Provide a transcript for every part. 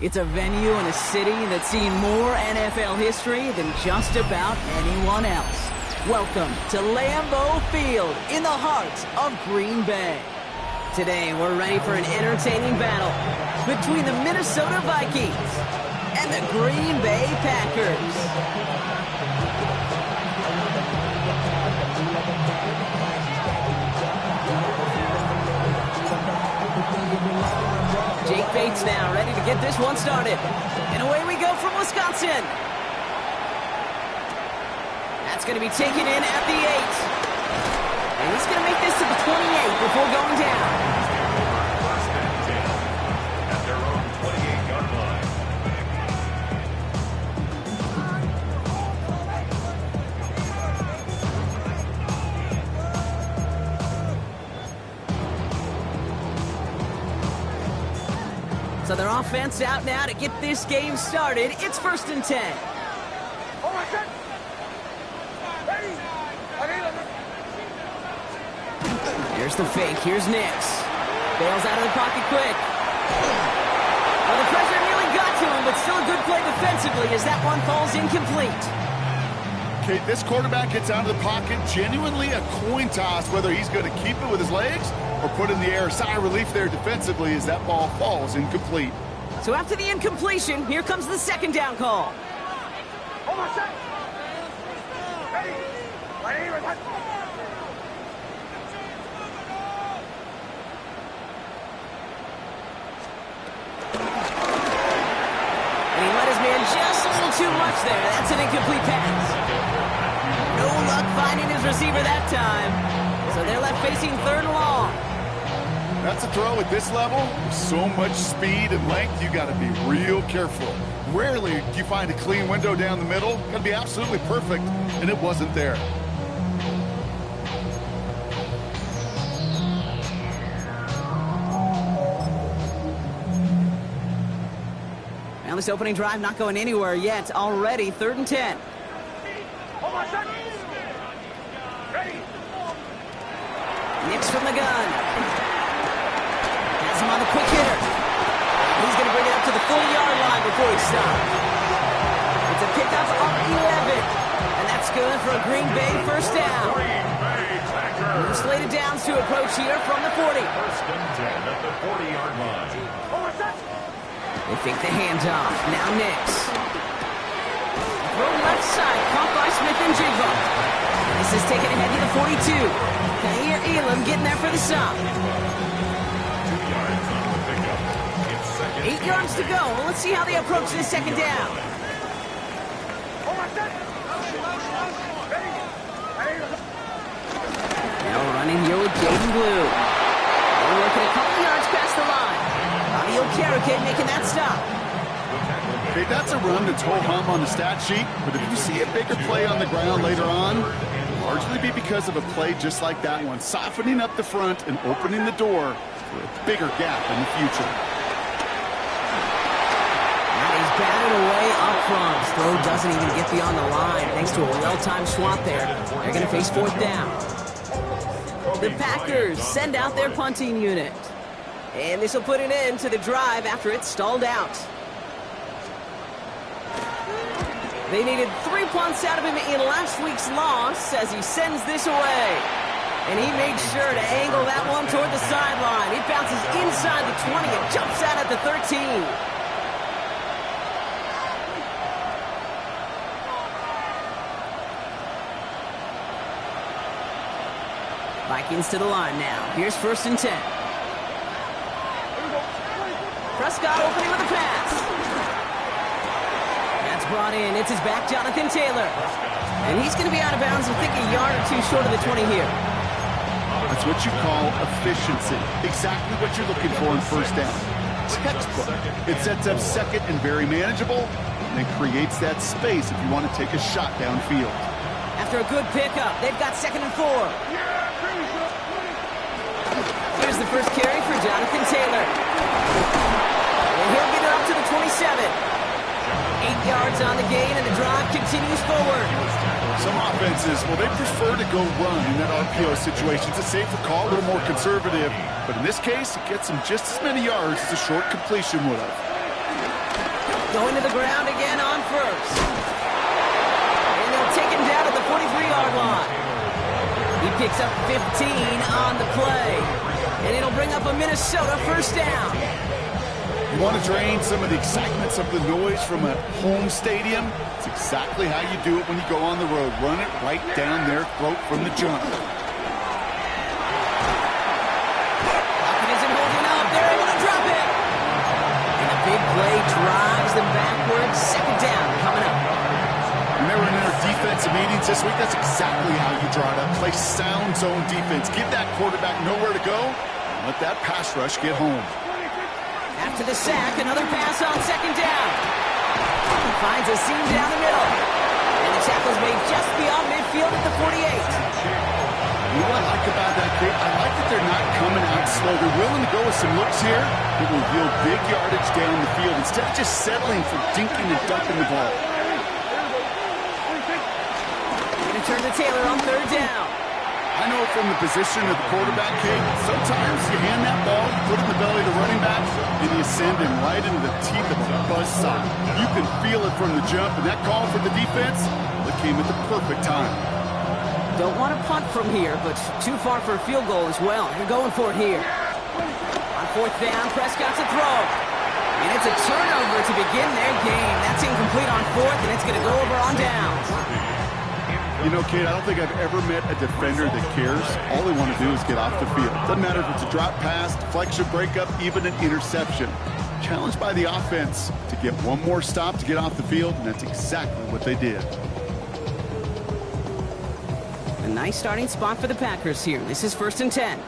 It's a venue in a city that's seen more NFL history than just about anyone else. Welcome to Lambeau Field in the heart of Green Bay. Today, we're ready for an entertaining battle between the Minnesota Vikings and the Green Bay Packers. Jake Bates now ready to get this one started. And away we go from Wisconsin. That's going to be taken in at the 8. And he's going to make this to the 28 before going down. First and 10 at their own 28-yard line. So their offense out now to get this game started. It's first and 10. Here's the fake. Here's Nix. Bails out of the pocket quick. Well, the pressure nearly got to him, but still a good play defensively as that one falls incomplete. Okay, this quarterback gets out of the pocket. Genuinely a coin toss whether he's going to keep it with his legs or put in the air. Sigh of relief there defensively as that ball falls incomplete. So after the incompletion, here comes the second down call. And he let his man just a little too much there. That's an incomplete pass. No luck finding his receiver that time. So they're left facing third and long. That's a throw at this level. With so much speed and length, you got to be real careful. Rarely do you find a clean window down the middle. Got to be absolutely perfect, and it wasn't there. Well, this opening drive not going anywhere yet. Already third and 10. Nix from the gun. Has him on the quick hitter. He's going to bring it up to the 40-yard line before he stops. It's a pickup of 11. And that's good for a Green Bay first down. New slated downs to approach here from the 40. First and 10 at the 40-yard line. They fake the handoff. Now Nix. Throw left side. Caught by Smith and Jigba. This is taken ahead to the 42. Kair Elam getting there for the stop. 2 yards on the pickup. It's second. 8 yards to go. Well, let's see how they approach this second down. Now running here with Jaden Blue. They're working a couple yards past the line. Bobby Okereke making that stop. Okay, that's a run that's ho-hum on the stat sheet, but if you see a bigger play on the ground later on, it'll largely be because of a play just like that one, softening up the front and opening the door for a bigger gap in the future. Now he's batted away up front. Throw doesn't even get beyond the line thanks to a well-timed swat there. They're going to face fourth down. The Packers send out their punting unit. And this will put an end to the drive after it's stalled out. They needed 3 punts out of him in last week's loss as he sends this away. And he made sure to angle that one toward the sideline. He bounces inside the 20 and jumps out at the 13. Vikings to the line now. Here's first and 10. Prescott opening with a pass. That's brought in. It's his back, Jonathan Taylor. And he's going to be out of bounds, I think, a yard or two short of the 20 here. That's what you call efficiency. Exactly what you're looking for in first down. Textbook. It sets up second and very manageable, and it creates that space if you want to take a shot downfield. After a good pickup, they've got second and 4. Here's the first carry for Jonathan Taylor. And he'll get it up to the 27. 8 yards on the gain, and the drive continues forward. Some offenses, well, they prefer to go run in that RPO situation. It's a safer call, a little more conservative. But in this case, it gets them just as many yards as a short completion would have. Going to the ground again on first. And they'll take him down at the 43-yard line. He picks up 15 on the play. And it'll bring up a Minnesota first down. You want to drain some of the excitement, some of the noise from a home stadium? It's exactly how you do it when you go on the road. Run it right down their throat from the jump. Lockett isn't holding up. They're able to drop it. And a big play drives them backwards. Second down coming up. When they were in their defensive meetings this week, that's exactly how you draw it up. Play sound zone defense. Give that quarterback nowhere to go. And let that pass rush get home. After the sack, another pass on second down. Finds a seam down the middle. And the tackle's made just beyond midfield at the 48. You know what I like about that kid? I like that they're not coming out slow. They're willing to go with some looks here that will yield big yardage down the field instead of just settling for dinking and dumping the ball. Going to turn to Taylor on third down. I know from the position of the quarterback, Kate, sometimes you hand that ball, put it in the belly of the running back, and you send him right into the teeth of a buzzsaw. You can feel it from the jump, and that call for the defense, it came at the perfect time. Don't want to punt from here, but too far for a field goal as well. You're going for it here. On fourth down, Prescott's a throw. And it's a turnover to begin their game. That's incomplete on fourth, and it's going to go over on downs. You know, Kate, I don't think I've ever met a defender that cares. All they want to do is get off the field. Doesn't matter if it's a drop pass, deflection, breakup, even an interception. Challenged by the offense to get one more stop to get off the field, and that's exactly what they did. A nice starting spot for the Packers here. This is 1st and 10.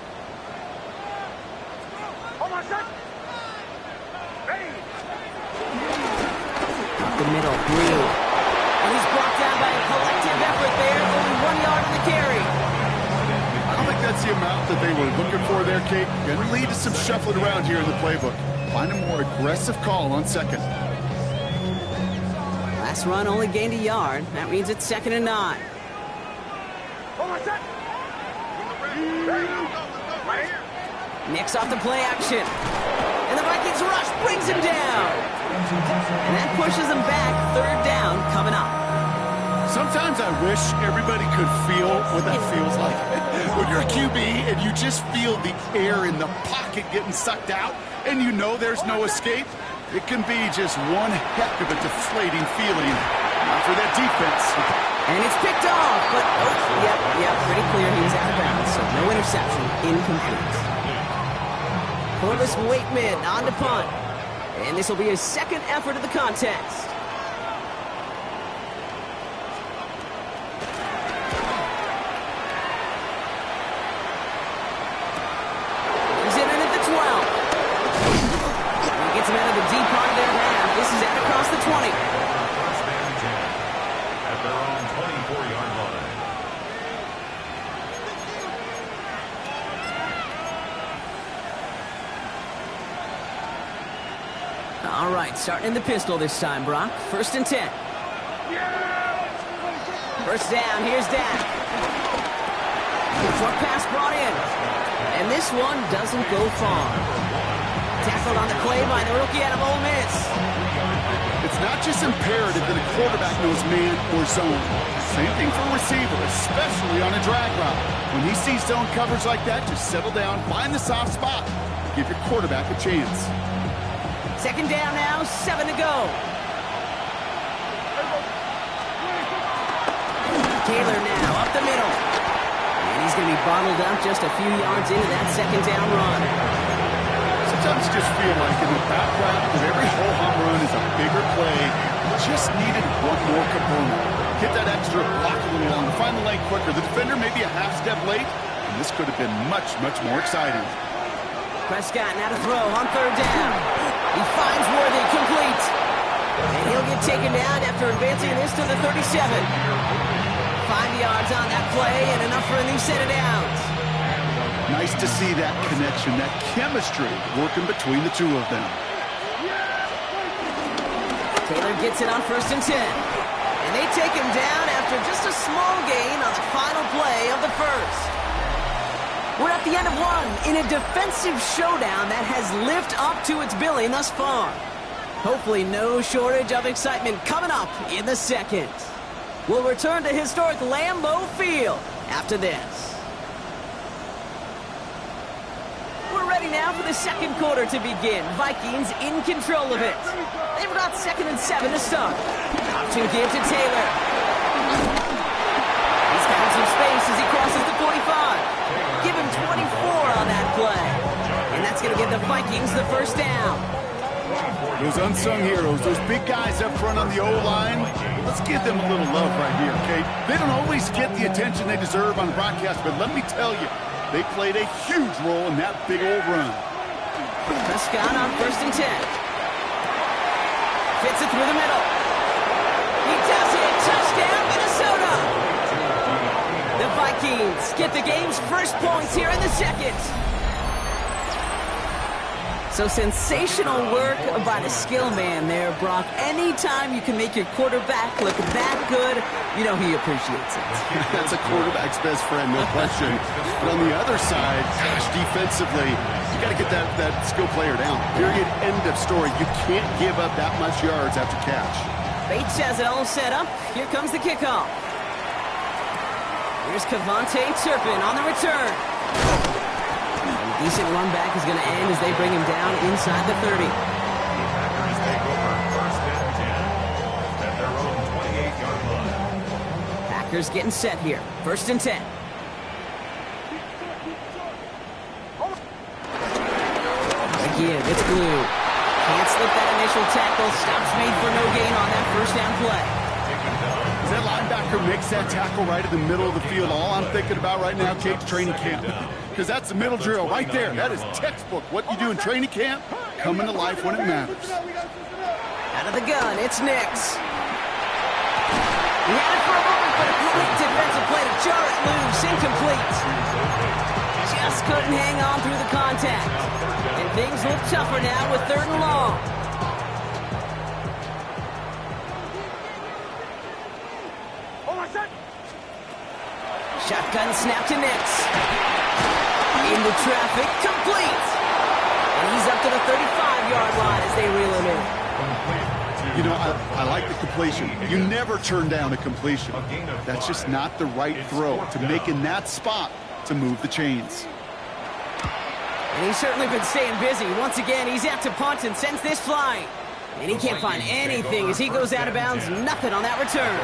Up the middle, Green. And he's brought down by a collective effort there. Only 1 yard in the carry. I don't think that's the amount that they were looking for there, Kate. Going to lead to some shuffling around here in the playbook. Find a more aggressive call on second. Last run only gained a yard. That means it's 2nd and 9. Nick's off the play action. And the Vikings rush brings him down. And that pushes them back. 3rd down coming up. Sometimes I wish everybody could feel what that feels like. When you're a QB and you just feel the air in the pocket getting sucked out and you know there's no escape, it can be just one heck of a deflating feeling. Not for that defense. And it's picked off, but yep, pretty clear he was out of bounds, so no interception, incomplete. Corliss Waitman on to punt. And this will be his 2nd effort of the contest. He's in at the 12. And he gets him out of the deep part of their half. This is out across the 20. First and 10 at their own 24-yard line. All right, starting in the pistol this time, Brock. 1st and 10. First down, here's Dak. Short pass brought in. And this one doesn't go far. Tackled on the play by the rookie out of Ole Miss. It's not just imperative that a quarterback knows man or zone. Same thing for a receiver, especially on a drag route. When he sees zone coverage like that, just settle down, find the soft spot, give your quarterback a chance. 2nd down now, 7 to go. Taylor now up the middle. And he's going to be bottled up just a few yards into that 2nd down run. Sometimes you just feel like in the background of every whole home run is a bigger play. Just needed one more component. Hit that extra, block a little longer, find the lane quicker. The defender may be a half step late, and this could have been much, much more exciting. Prescott now to throw on 3rd down. He finds Worthy, complete. And he'll get taken down after advancing this to the 37. 5 yards on that play and enough for a new set of downs. Nice to see that connection, that chemistry working between the two of them. Taylor gets it on 1st and 10. And they take him down after just a small gain on the final play of the 1st. We're at the end of one in a defensive showdown that has lived up to its billing thus far. Hopefully no shortage of excitement coming up in the second. We'll return to historic Lambeau Field after this. We're ready now for the second quarter to begin. Vikings in control of it. They've got 2nd and 7 to start. Option give to Taylor. He's found some space as he crosses the 45. Give him 24 on that play. And that's going to give the Vikings the first down. Those unsung heroes, those big guys up front on the O-line, let's give them a little love right here, okay? They don't always get the attention they deserve on broadcast, but let me tell you, they played a huge role in that big old run. Prescott on 1st and 10. Fits it through the middle. He does it. Touchdown, Minnesota. The Vikings get the game's first points here in the second. So sensational work by the skill man there, Brock. Anytime you can make your quarterback look that good, you know he appreciates it. That's a quarterback's best friend, no question. But on the other side, gosh, defensively, you got to get that skill player down. Period, end of story. You can't give up that much yards after catch. Bates has it all set up. Here comes the kickoff. Here's Kavontae Turpin on the return. Decent run back is going to end as they bring him down inside the 30. The Packers take over 1st and 10 at their own 28-yard line. Packers getting set here. 1st and 10. Again, it's Blue. Can't slip that initial tackle. Stops made for no gain on that first down play. As that linebacker makes that tackle right in the middle of the field, all I'm thinking about right now, Kate's training camp. Because that's the middle drill right there. That is textbook. What you do in training camp, coming to life when it matters. Out of the gun, it's Nix. He had it for a moment, but a quick defensive play to jar it loose. Incomplete. Just couldn't hang on through the contact. And things look tougher now with 3rd and long. Shotgun snap to Nix. Into traffic, complete. And he's up to the 35-yard line as they reel him in. You know, I like the completion. You never turn down a completion. That's just not the right throw to make in that spot to move the chains. And he's certainly been staying busy. Once again, he's out to punt and sends this flying. And he can't find anything as he goes out of bounds. Nothing on that return.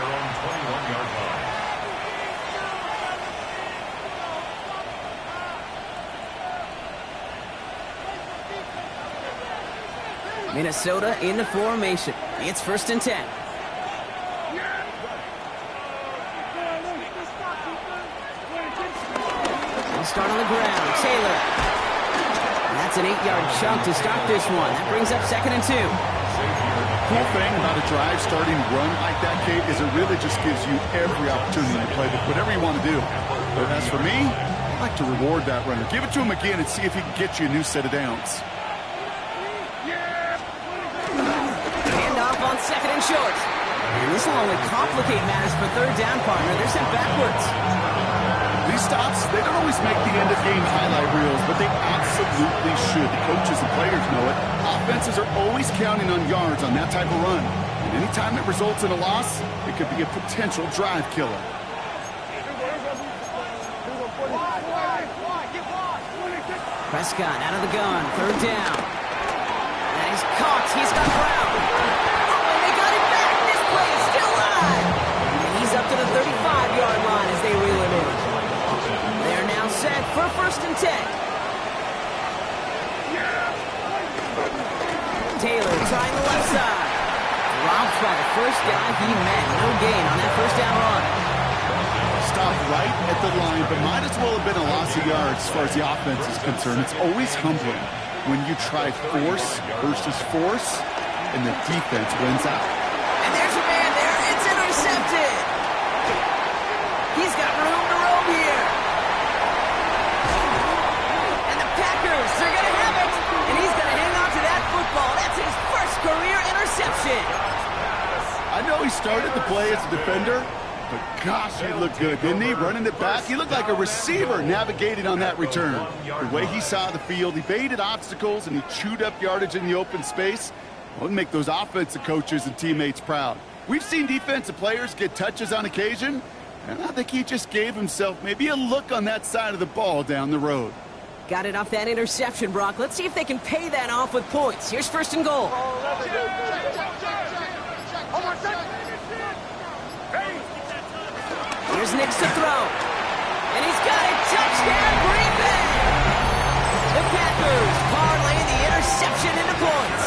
Minnesota in the formation. It's 1st and 10. He'll start on the ground. Taylor. And that's an 8-yard chunk to start this one. That brings up 2nd and 2. Cool thing about a drive starting run like that, Kate, is it really just gives you every opportunity to play whatever you want to do. But as for me, I like to reward that runner. Give it to him again and see if he can get you a new set of downs. Handoff on 2nd and short. And this will only complicate matters for 3rd down, partner. They're sent backwards. These stops, they don't always make the end-of-game highlight reels, but they absolutely should. The coaches and players know it. Offenses are always counting on yards on that type of run. And anytime it results in a loss, it could be a potential drive killer. Prescott out of the gun. 3rd down. And he's caught. He's got Brown. Oh, and they got him back. This play is still live. And he's up to the 35-yard line as they reel him in. They're now set for 1st and 10. Taylor trying the left side. Dropped by the first guy he met. No gain on that 1st down run. Stopped right at the line, but might as well have been a loss of yards as far as the offense is concerned. It's always humbling when you try force versus force, and the defense wins out. And there's a man there. It's intercepted. He's got room to roam here. And the Packers, they're going to have it. And he's going to hang on to that football. That's his first career interception. I know he started the play as a defender, but gosh, he looked good, didn't he? Running it back, he looked like a receiver navigating on that return. The way he saw the field, he baited obstacles, and he chewed up yardage in the open space. Well, make those offensive coaches and teammates proud. We've seen defensive players get touches on occasion, and I think he just gave himself maybe a look on that side of the ball down the road. Got it off that interception, Brock. Let's see if they can pay that off with points. Here's first and goal. Here's Nix to throw. And he's got it. Touchdown, Green Bay! The Packers parlay the interception into points.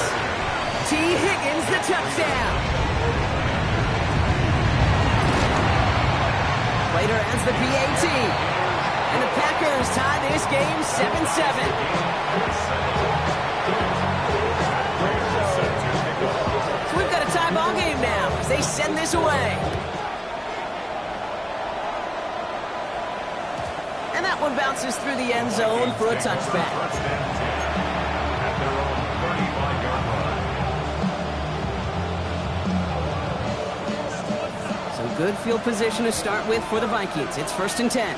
T. Higgins, the touchdown. Later adds the PAT. And the Packers tie this game 7-7. So we've got a tie ball game now as they send this away. And that one bounces through the end zone for a touchback. At their own 35-yard line. So good field position to start with for the Vikings. It's first and 10.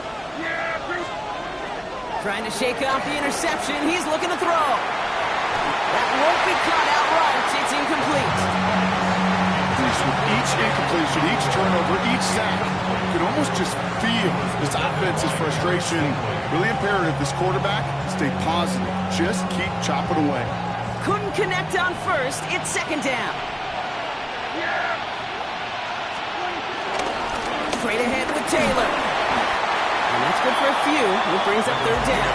Trying to shake off the interception. He's looking to throw. That won't be caught outright. It's incomplete. With each incompletion, each turnover, each sack, you can almost just feel this offense's frustration. Really imperative this quarterback stay positive. Just keep chopping away. Couldn't connect on first. It's second down. Straight ahead with Taylor. And that's good for a few. It brings up third down.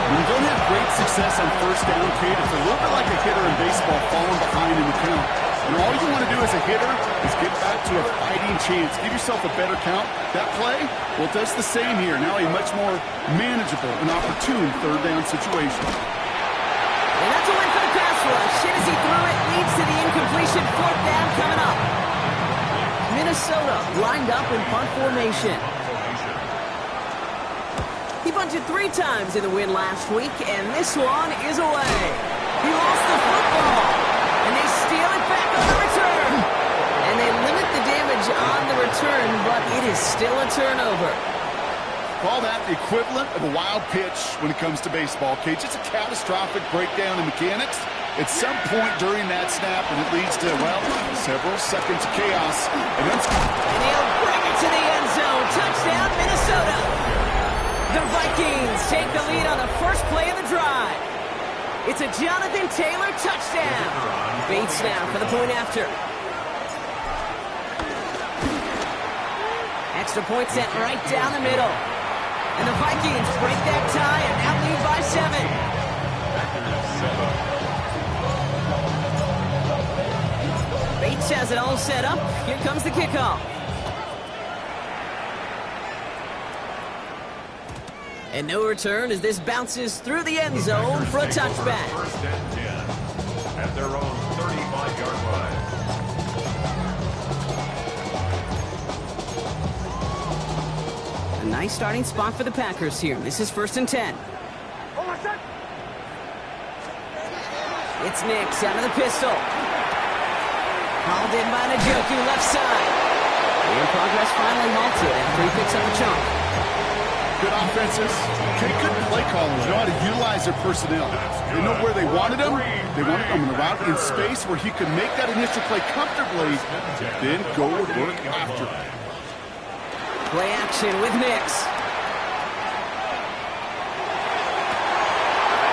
When you don't have great success on first down, Kate, it's a little bit like a hitter in baseball falling behind in the count. And all you want to do as a hitter is get back to a fighting chance. Give yourself a better count. That play, well, it does the same here. Now a much more manageable and opportune third down situation. And that's a win for the pass rush. Hit as he threw it, leads to the incompletion. Fourth down coming up. Minnesota lined up in punt formation. He bunted 3 times in the win last week, and this one is away. He lost the football, and they steal it back on the return. And they limit the damage on the return, but it is still a turnover. Call that the equivalent of a wild pitch when it comes to baseball, Kate. It's a catastrophic breakdown in mechanics at some point during that snap, and it leads to, well, several seconds of chaos. And he'll bring it to the end zone. Touchdown, Minnesota. The Vikings take the lead on the first play of the drive. It's a Jonathan Taylor touchdown. Bates now for the point after. Extra point set right down the middle. And the Vikings break that tie and now lead by 7. Bates has it all set up. Here comes the kickoff. And no return as this bounces through the end zone for a touchback. First and 10 at their own 35-yard line. A nice starting spot for the Packers here. This is first and 10. It's Nix out of the pistol. Hauled in by Njoku, left side. And progress finally halted after he picks up a chunk. good offenses. Good play callers know how to utilize their personnel. They know where they wanted him. They wanted him in a route in space where he could make that initial play comfortably, then go to work after. Play action with Nix.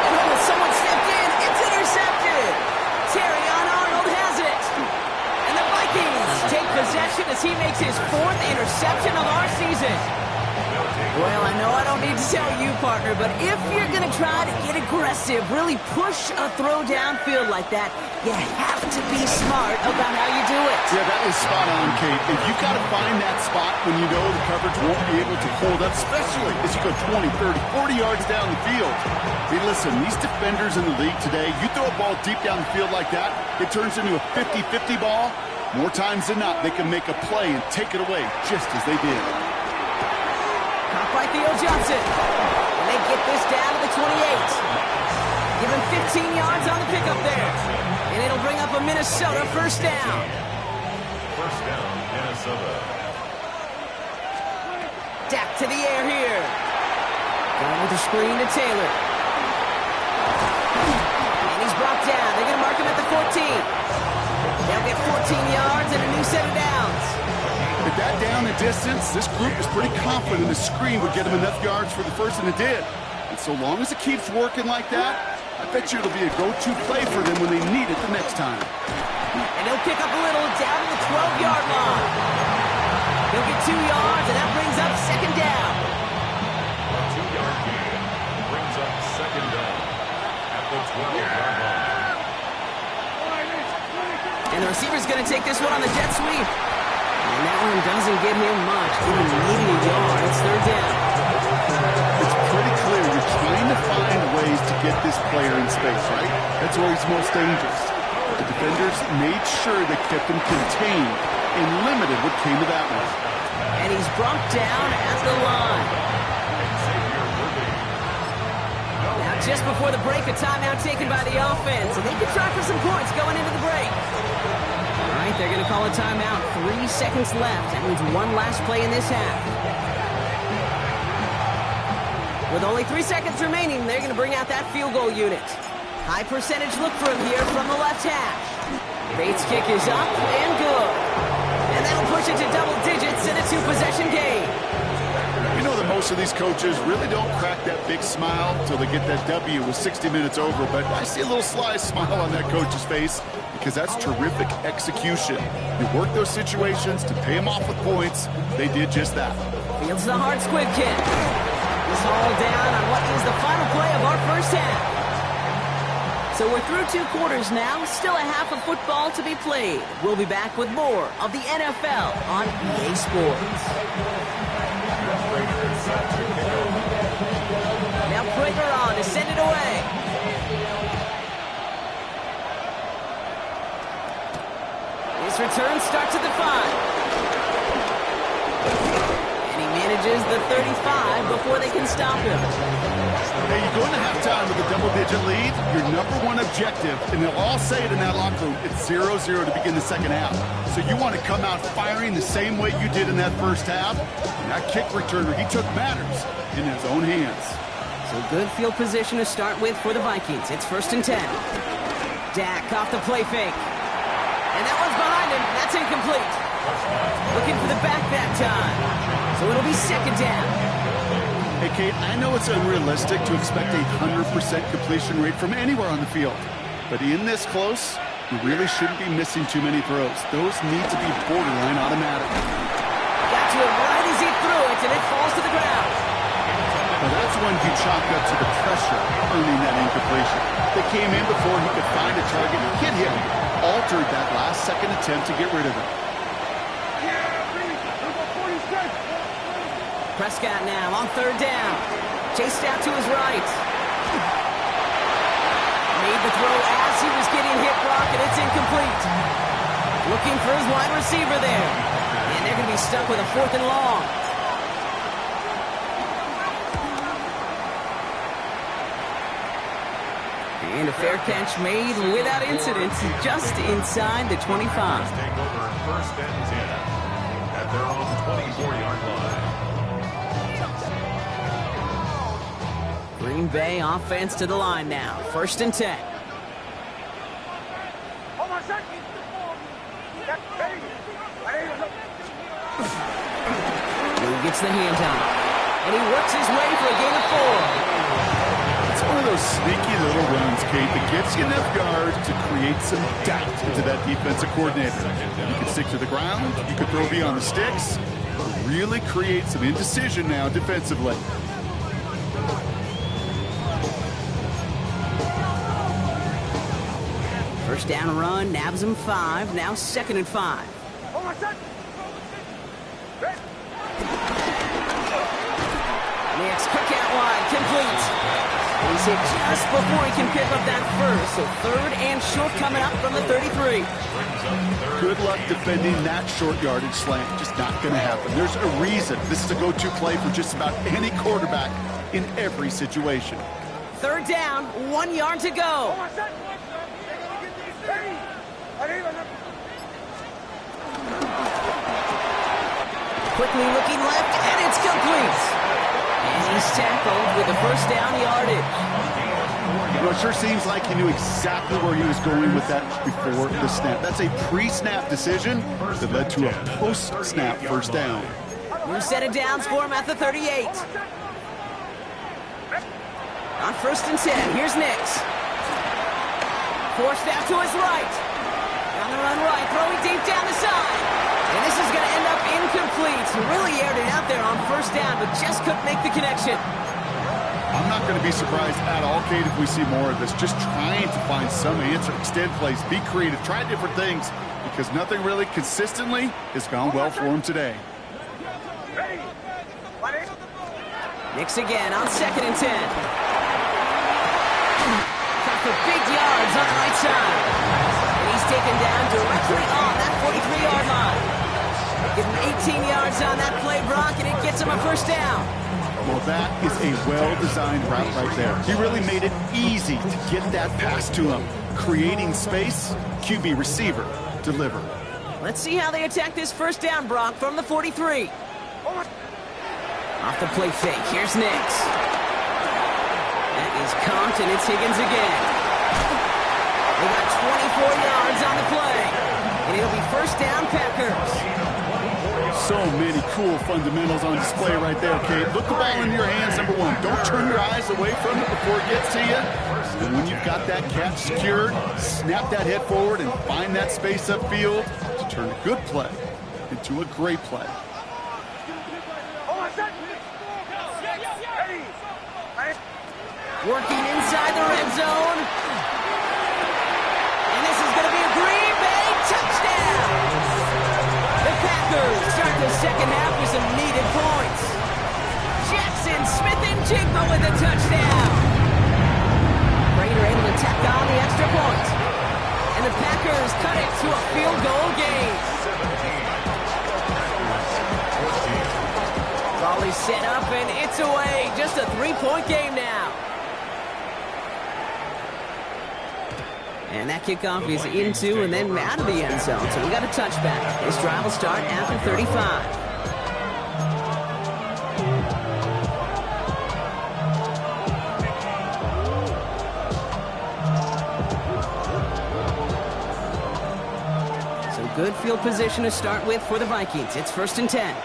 Oh, someone stepped in. It's intercepted. Terrion Arnold has it. And the Vikings take possession as he makes his 4th interception of our season. Well, I know I don't need to tell you, partner, but if you're going to try to get aggressive, really push a throw downfield like that, you have to be smart about how you do it. Yeah, that is spot on, Kate. And you've got to find that spot when you know the coverage won't be able to hold up, especially as you go 20, 30, 40 yards down the field. Hey, listen, these defenders in the league today, you throw a ball deep down the field like that, it turns into a 50-50 ball. More times than not, they can make a play and take it away just as they did. Caught by Theo Johnson. And they get this down to the 28. Give him 15 yards on the pickup there. And it'll bring up a Minnesota first down. First down, Minnesota. Dak to the air here. Going with the screen to Taylor. And he's brought down. They're going to mark him at the 14. distance, this group is pretty confident the screen would get him enough yards for the first, and it did. And so long as it keeps working like that, I bet you it'll be a go-to play for them when they need it the next time. And he'll pick up a little down to the 12-yard line. He'll get 2 yards, and that brings up second down. A 2-yard gain brings up second down at the 12-yard line. And the receiver's going to take this one on the jet sweep. And that one doesn't get him much. Even maybe a yard. It's third down. It's pretty clear you're trying to find ways to get this player in space, right? That's where he's most dangerous. But the defenders made sure they kept him contained and limited what came to that one. And he's brought down at the line. Now just before the break, a timeout taken by the offense. And they can try for some points going into the break. All right, they're going to call a timeout. 3 seconds left. That means one last play in this half. With only 3 seconds remaining, they're going to bring out that field goal unit. High percentage look for him here from the left hash. Bates' kick is up and good. And that'll push it to double digits in a 2-possession game. You know that most of these coaches really don't crack that big smile until they get that W with 60 minutes over, but I see a little sly smile on that coach's face because that's terrific execution. You work those situations to pay them off with points. They did just that. Fields the hard squib kick. This all down on what is the final play of our first half. So we're through 2 quarters now, still a half of football to be played. We'll be back with more of the NFL on EA Sports. Now Prager on to send it away. His return starts at the 5. And he manages the 35 before they can stop him. Hey, you go into halftime with a double-digit lead, your number one objective, and they'll all say it in that locker room, it's 0-0 to begin the second half. So you want to come out firing the same way you did in that first half. And that kick returner, he took matters in his own hands. So good field position to start with for the Vikings. It's 1st and 10. Dak off the play fake. And that one's behind him. That's incomplete. Looking for the back that time. So it'll be second down. Hey, Kate, I know it's unrealistic to expect a 100% completion rate from anywhere on the field. But in this close, you really shouldn't be missing too many throws. Those need to be borderline automatic. Got to it right as he threw it, and it falls to the ground. Now that's one you chalk up to the pressure earning that incompletion. They came in before he could find a target and hit him. Altered that last-second attempt to get rid of it. Prescott now on 3rd down. Chased out to his right. Made the throw as he was getting hit, Brock, and it's incomplete. Looking for his wide receiver there. And they're going to be stuck with a 4th and long. And a fair catch made without incident, just inside the 25. Take over 1st and 10 at their own 24-yard line. Green Bay offense to the line now. 1st and 10. He gets the handout. And he works his way for a gain of 4. It's one of those sneaky little runs, Kate, that gets you enough yards to create some doubt into that defensive coordinator. You can stick to the ground. You can throw beyond the sticks. Really create some indecision now defensively. First down run, nabs him 5. Now 2nd and 5. Next, quick out wide, complete. He's hit just before he can pick up that first. So 3rd and short coming up from the 33. Good luck defending that short yardage slant. Just not going to happen. There's a reason this is a go-to play for just about any quarterback in every situation. 3rd down, 1 yard to go. Quickly looking left, and it's complete. And he's tackled with the first down yardage. You know, it sure seems like he knew exactly where he was going with that before the snap. That's a pre-snap decision that led to a post-snap first down. New set of downs for him at the 38. On 1st and 10, here's Nix. Forced out to his right. On the run right, throwing deep down the side. And this is going to end up incomplete. He really aired it out there on 1st down, but just couldn't make the connection. I'm not going to be surprised at all, Kate, if we see more of this. Just trying to find some answer, extend plays, be creative, try different things, because nothing really consistently has gone well for him today. Nix again on 2nd and 10. Got the big yards on the right side. And he's taken down directly on that 43-yard line. Give him 18 yards on that play, Brock, and it gets him a 1st down. Well, that is a well-designed route right there. He really made it easy to get that pass to him. Creating space, QB receiver, deliver. Let's see how they attack this 1st down, Brock, from the 43. Off the play fake, here's Nix. That is Compton, and it's Higgins again. They got 24 yards on the play. And it'll be 1st down, Packers. So many cool fundamentals on display right there, Kate. Look the ball in your hands, number one. Don't turn your eyes away from it before it gets to you. And when you've got that catch secured, snap that head forward and find that space upfield to turn a good play into a great play. Working inside the red zone. And this is going to be a Green Bay touchdown. The Packers start the 2nd half with some needed points. Jackson, Smith, and Jigba with a touchdown. Raider able to tack on the extra point. And the Packers cut it to a field goal game. Ball is set up and it's away. Just a 3-point game now. And that kickoff is into and then out of the end zone. So we got a touchback. This drive will start after 35. So good field position to start with for the Vikings. It's 1st and 10.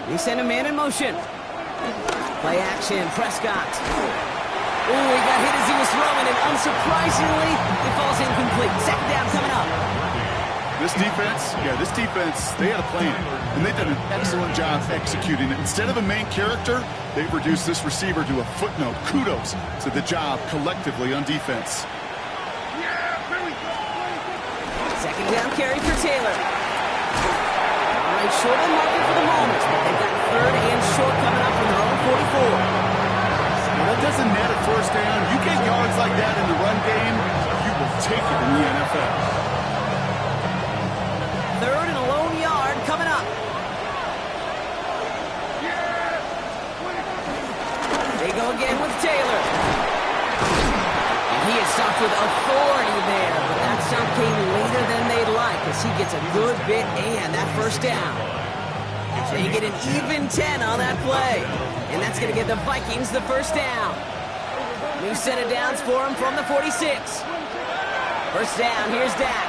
They send a man in motion. Play action, Prescott. Ooh, he got hit as he was throwing, and unsurprisingly, it falls incomplete. 2nd down coming up. This defense, they had a plan, and they've done an excellent job executing it. Instead of a main character, they've reduced this receiver to a footnote. Kudos to the job collectively on defense. 2nd down carry for Taylor. All right, short on market for the moment. They've got 3rd and short coming up from their own 44. That doesn't net a 1st down. You get yards like that in the run game, you will take it in the NFL. 3rd and a lone yard coming up. They go again with Taylor. And he is stopped with authority there, but that stop came later than they'd like as he gets a good bit and that 1st down. They get an even 10 on that play. And that's going to get the Vikings the 1st down. New set of downs for him from the 46. 1st down, here's Dak.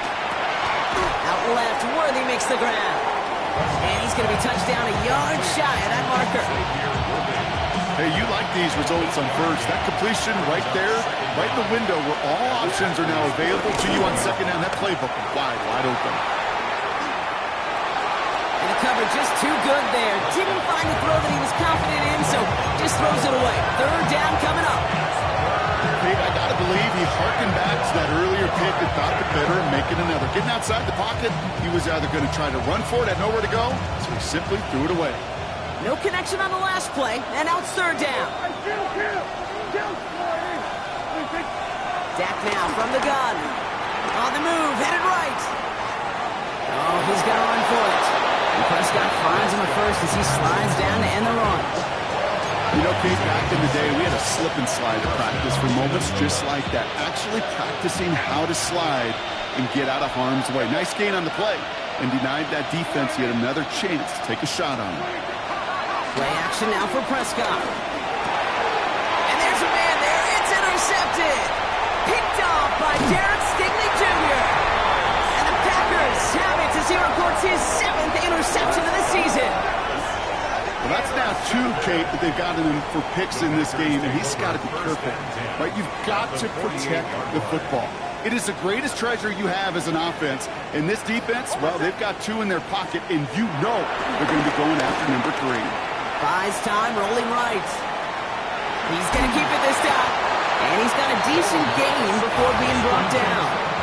Out left, Worthy makes the ground. And he's going to be touched down a yard shy of that marker. Hey, you like these results on 1st. That completion right there, right in the window where all options are now available to you on 2nd down. That playbook wide open. Cover just too good there. Didn't find the throw that he was confident in, so just throws it away. 3rd down coming up. Hey, I got to believe he harkened back to that earlier pick and thought the better and making another. Getting outside the pocket, he was either going to try to run for it, had nowhere to go, so he simply threw it away. No connection on the last play, and now it's 3rd down. Dak now from the gun. On the move, headed right. Oh, he's got to run for it. And Prescott finds him at 1st as he slides down to end the run. You know, Kate, back in the day, we had a slip and slide to practice for moments just like that. Actually practicing how to slide and get out of harm's way. Nice gain on the play and denied that defense yet another chance to take a shot on him. Play action now for Prescott. And there's a man there. It's intercepted. Picked off by Derek Stingley Jr. And the Packers have it as he records his 7th interception of the season. Well, that's now 2, Kate, that they've gotten him for picks in this game, and he's got to be careful. Right? You've got to protect the football. It is the greatest treasure you have as an offense. And this defense, well, they've got 2 in their pocket, and you know they're going to be going after number 3. Buys time, rolling right. He's going to keep it this time. And he's got a decent gain before being brought down.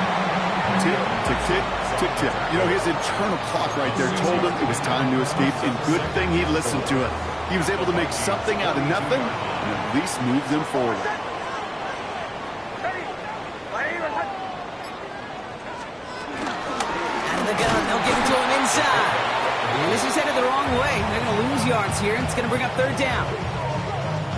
Tick, tick, tick, tick, tick. You know, his internal clock right there told him it was time to escape, and good thing he listened to it. He was able to make something out of nothing and at least move them forward. Out of the gun, they'll give it to him inside. And this is headed the wrong way. They're going to lose yards here, and it's going to bring up 3rd down.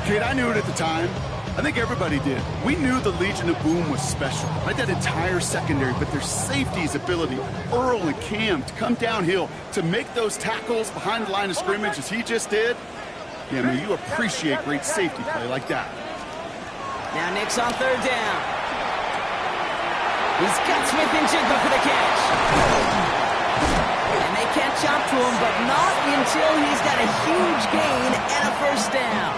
Kid, I knew it at the time. I think everybody did. We knew the Legion of Boom was special, right? That entire secondary, but their safety's ability, Earl and Cam, to come downhill, to make those tackles behind the line of scrimmage as he just did. Yeah, I mean, you appreciate great safety play like that. Now Nick's on 3rd down. He's got Smith and Jigba for the catch. And they catch up to him, but not until he's got a huge gain and a 1st down.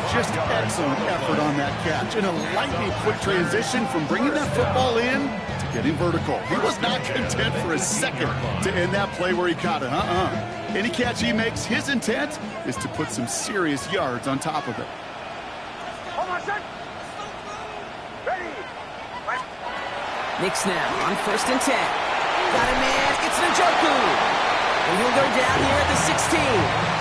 Just excellent effort on that catch. And a lightning quick transition from bringing that football in to getting vertical. He was not content for a second to end that play where he caught it. Any catch he makes, his intent is to put some serious yards on top of it. Nick's now on 1st and 10. Got a man, it's Njoku. And he'll go down here at the 16.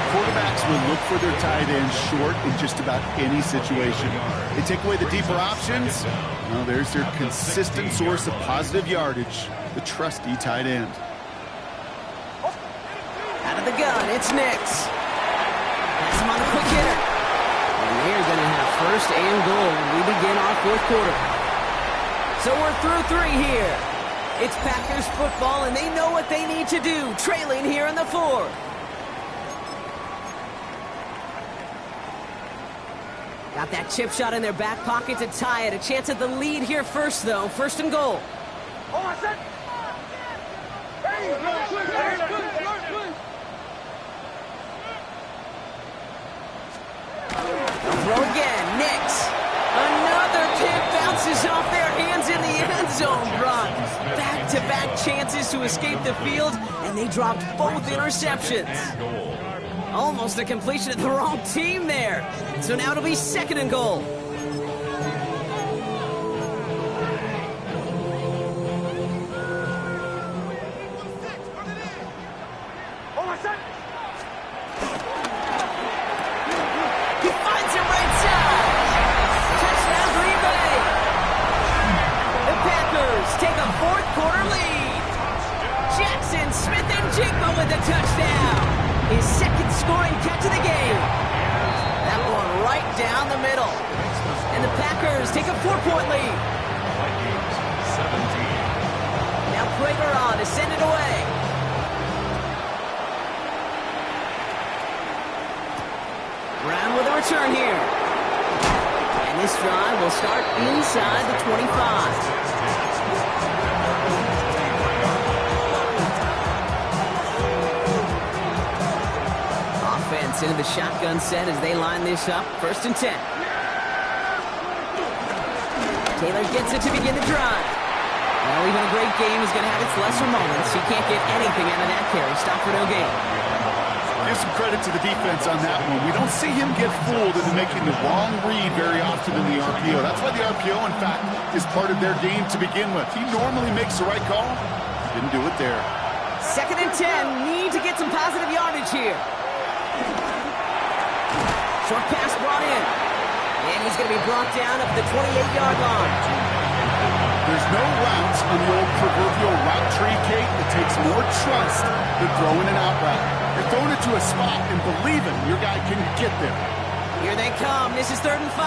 Quarterbacks will look for their tight end short in just about any situation. They take away the deeper options. Well, there's their consistent source of positive yardage, the trusty tight end. Out of the gun, it's Nix. Pass him on the quick hitter. And they're going to have 1st and goal when we begin our 4th quarter. So we're through 3 here. It's Packers football, and they know what they need to do, trailing here in the 4th. Got that chip shot in their back pocket to tie it. A chance at the lead here first, though. 1st and goal. They'll throw again. Nix. Another kick bounces off their hands in the end zone. Run. Back-to-back chances to escape the field, and they dropped both interceptions. Almost a completion of the wrong team there. So now it'll be 2nd and goal. He finds him right side. Touchdown Green Bay. The Packers take a 4th quarter lead. Jackson Smith and Jigba with the touchdown. His 2nd scoring catch of the game. That one right down the middle. And the Packers take a 4-point lead. Now Prager on to send it away. Brown with a return here. And this drive will start inside the 25. Into the shotgun set as they line this up. 1st and 10. Taylor gets it to begin the drive. Well, even a great game is going to have its lesser moments. He can't get anything out of that carry. Stop for no gain. Give some credit to the defense on that one. We don't see him get fooled into making the wrong read very often in the RPO. That's why the RPO, in fact, is part of their game to begin with. He normally makes the right call. He didn't do it there. 2nd and 10. Need to get some positive yardage here. Short pass brought in. And he's going to be brought down up the 28-yard line. There's no routes on the old proverbial route tree, Kate, that takes more trust than throwing an out route. You're throwing it to a spot and believing your guy can get there. Here they come. This is 3rd and 5.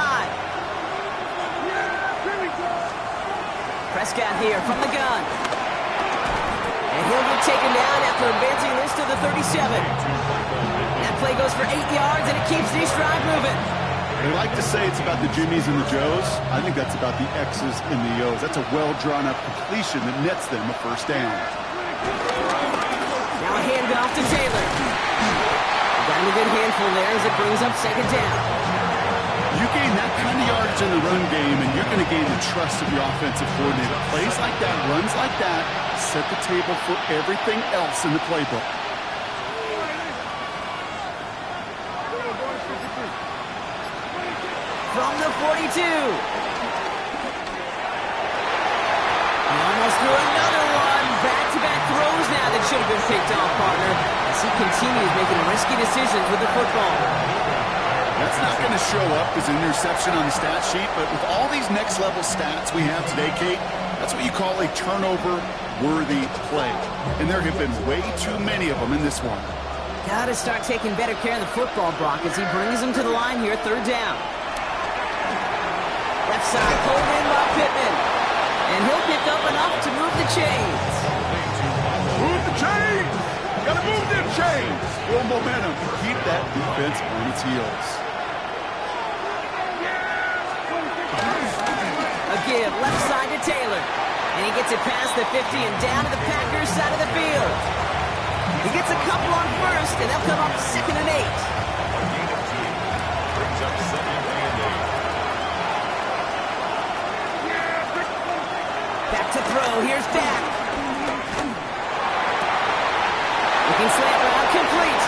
Prescott here from the gun. And he'll get taken down after advancing this to the 37. That play goes for 8 yards, and it keeps this drive moving. They like to say it's about the Jimmies and the Joes. I think that's about the X's and the O's. That's a well-drawn-up completion that nets them a 1st down. Now Now a handoff to Taylor. Got a good handful there as it brings up second down. You gain that kind of yardage in the run game, and you're going to gain the trust of your offensive coordinator. Plays like that, runs like that, set the table for everything else in the playbook. From the 42. He almost threw another one. Back-to-back throws now that should have been picked off, partner, as he continues making risky decisions with the football. That's not going to show up as an interception on the stat sheet, but with all these next-level stats we have today, Kate, that's what you call a turnover-worthy play. And there have been way too many of them in this one. Got to start taking better care of the football, Brock, as he brings him to the line here, third down. Left side pulled in by Pittman. And he'll pick up enough to move the chains. Move the chains! Gotta move them chains! Full momentum. Keep that defense on its heels. A give left side to Taylor. And he gets it past the 50 and down to the Packers side of the field. He gets a couple on first, and they'll come up 2nd and 8. Brings up 2nd and 8. Back to throw. Here's Dak. Looking slant route complete.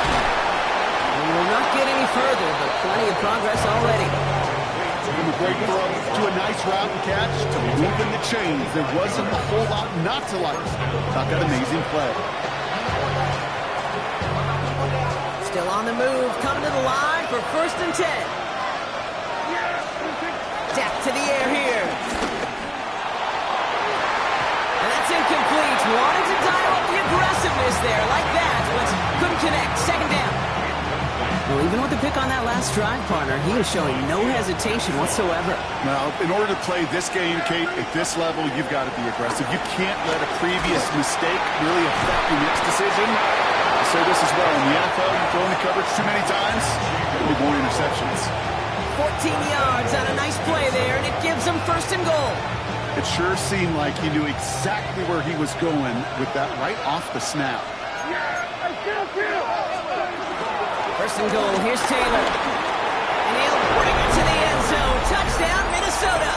We will not get any further, but plenty of progress already. From a great throw to a nice route and catch to moving the chains. There wasn't a whole lot not to like about that amazing play. Still on the move, coming to the line for 1st and 10. Dak to the air here. And that's incomplete. Wanted to dial up the aggressiveness there like that, but couldn't connect. 2nd down. Well, even with the pick on that last drive, partner, he is showing no hesitation whatsoever. Now, in order to play this game, Kate, at this level, you've got to be aggressive. You can't let a previous mistake really affect your next decision. I say this as well. In the NFL, you throw in the coverage too many times, there'll be more interceptions. 14 yards on a nice play there, and it gives him 1st and goal. It sure seemed like he knew exactly where he was going with that right off the snap. 1st and goal. Here's Taylor. And he'll bring it to the end zone. Touchdown, Minnesota.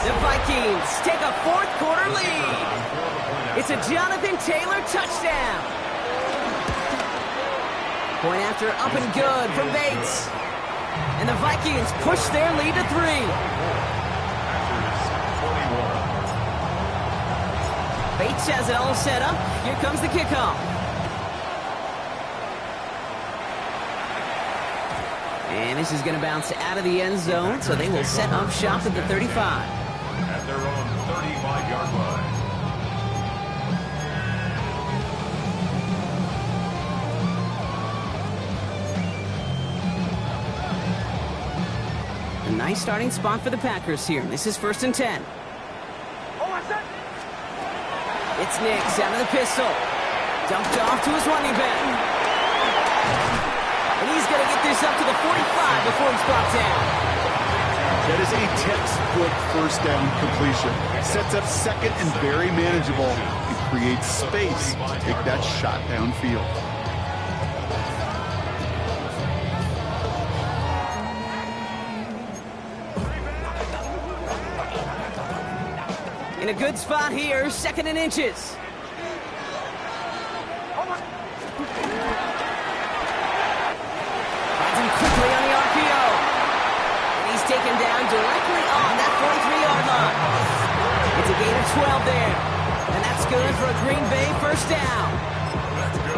The Vikings take a 4th quarter lead. It's a Jonathan Taylor touchdown. Point after up and good from Bates. And the Vikings push their lead to 3. Bates has it all set up. Here comes the kickoff. And this is going to bounce out of the end zone, so they will set up shop at the 35. At their own 35-yard line. A nice starting spot for the Packers here. This is 1st and 10. It's Nix out of the pistol. Dumped off to his running back. And he's going to get this up to the 45 before he's brought down. That is a textbook 1st down completion. Sets up 2nd and very manageable and creates space to take that shot downfield. In a good spot here, 2nd and inches. Finds him quickly on the RPO. And he's taken down directly on that 43-yard line. It's a gain of 12 there. And that's good for a Green Bay 1st down.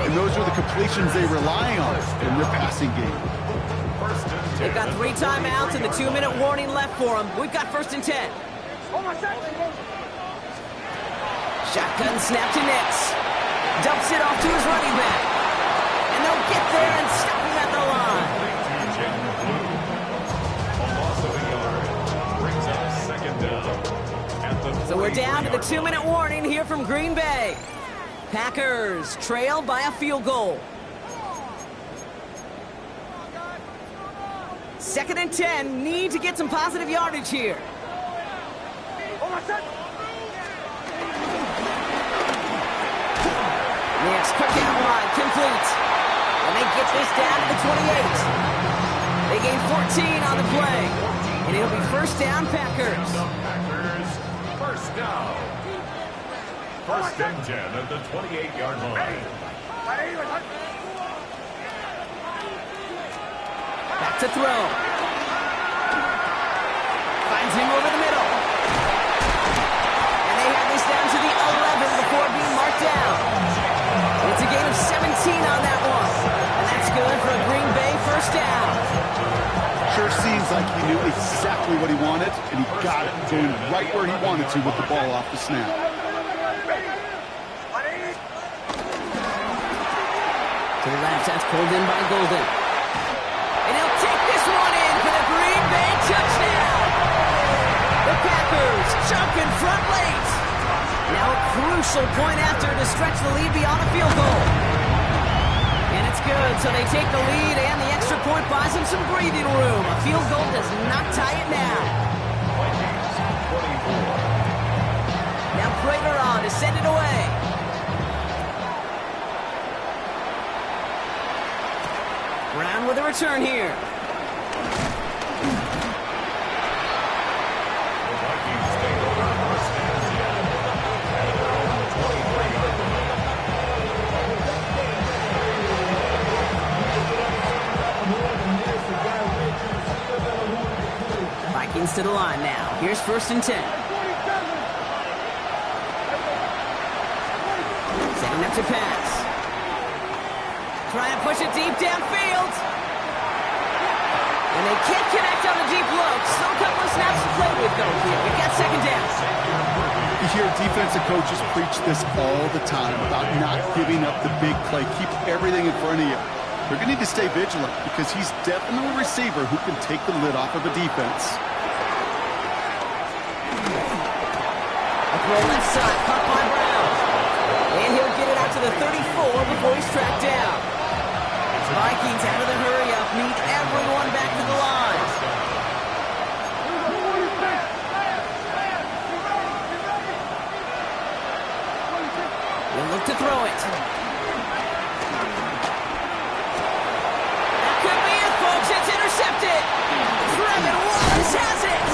And those are the completions they rely on in their passing game. They've got 3 timeouts and the 2-minute warning left for them. We've got 1st and 10. Shotgun snap to Nix. Dumps it off to his running back. And they'll get there and stop him at the line. So we're down to the 2-minute warning here from Green Bay. Packers trail by a field goal. 2nd and 10. Need to get some positive yardage here. Nix cooked out wide, complete. And they get this down to the 28. They gain 14 on the play. And it'll be first down, Packers. First down. First and 10 at the 28-yard line. Back to throw. Finds him over the middle. And they have this down to the 11 before being marked down. It's a gain of 17 on that one. And that's good for a Green Bay first down. Sure seems like he knew exactly what he wanted, and he got it, going right where he wanted to with the ball off the snap. To the left, that's pulled in by Golden. And he'll take this one in for the Green Bay touchdown. The Packers jump in front late. Now a crucial point after to stretch the lead beyond a field goal. And it's good, so they take the lead, and the extra point buys them some breathing room. A field goal does not tie it now. Now Prater on to send it away. Brown with a return here. Vikings to the line now. Here's first and 10. Setting up to pass. Trying to push it deep downfield. And they can't connect on the deep look. Still a couple of snaps to play with, though, here. We've got second down. You hear defensive coaches preach this all the time about not giving up the big play. Keep everything in front of you. They're going to need to stay vigilant because he's definitely a receiver who can take the lid off of a defense. A throw left side, caught by Brown. And he'll get it out to the 34 before he's tracked down. Vikings out of the hurry-up, need everyone back to the line. They'll look to throw it. That could be it, folks. It's intercepted. Trevin Wallace has it.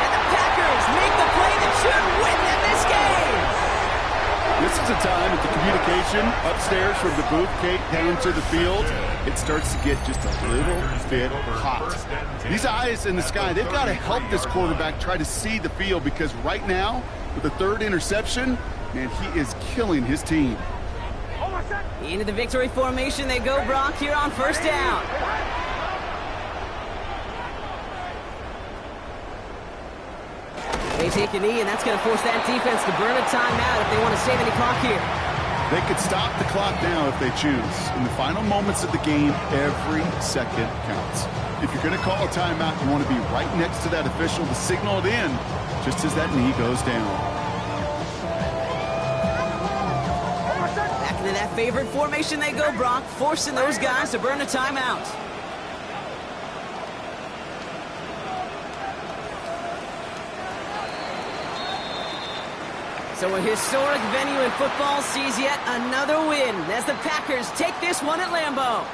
And the Packers make the play that should win them this game. This is a time that the communication upstairs from the booth gate down to the field, it starts to get just a little bit hot. These eyes in the sky, they've got to help this quarterback try to see the field because right now, with the third interception, man, he is killing his team. Into the victory formation they go, Brock, here on first down. They take a knee, and that's going to force that defense to burn a timeout if they want to save any clock here. They could stop the clock now if they choose. In the final moments of the game, every second counts. If you're going to call a timeout, you want to be right next to that official to signal it in just as that knee goes down. Back into that favorite formation they go, Brock, forcing those guys to burn a timeout. So a historic venue in football sees yet another win as the Packers take this one at Lambeau.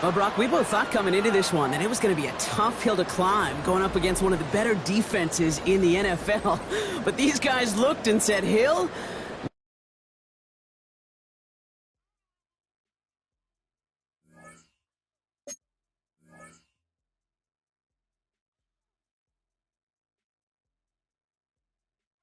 Well, Brock, we both thought coming into this one that it was going to be a tough hill to climb going up against one of the better defenses in the NFL. But these guys looked and said, Hill,